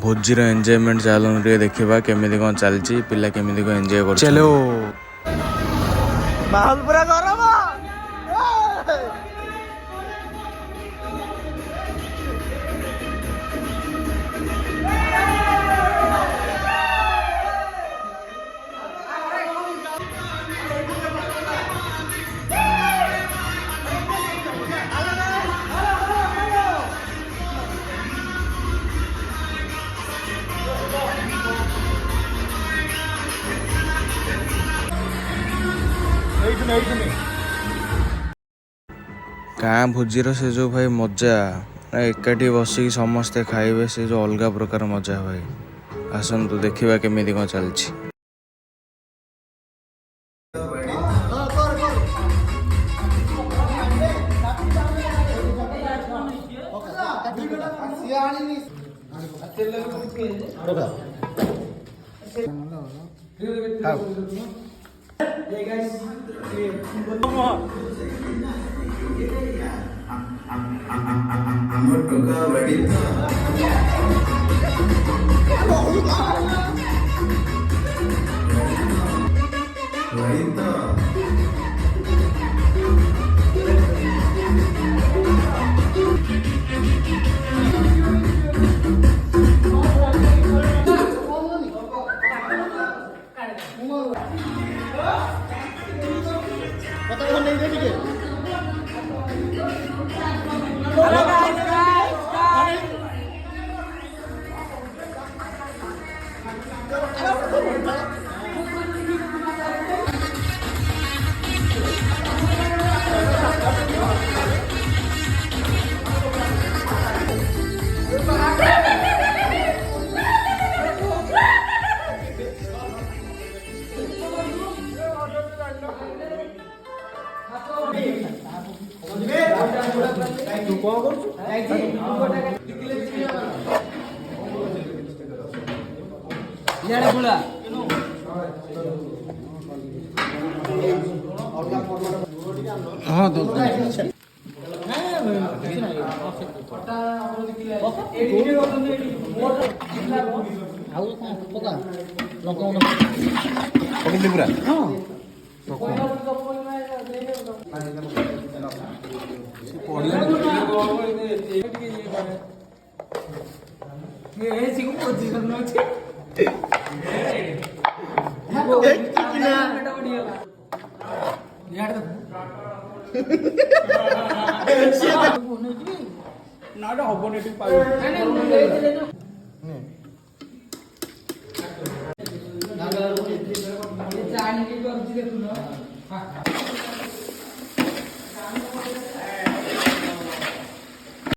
भोजीर enjoyment चलूँ देखा केमी कौन चलती पिला केमी कौन एंजॉय कर चलो माहौल पूरा गरम गाँ भोजीर से जो भाई मजा एकाठी बसिक समस्ते खाइबे से जो अलग प्रकार मजा भाई आसतु देखा केमी कौन चलती हाँ तो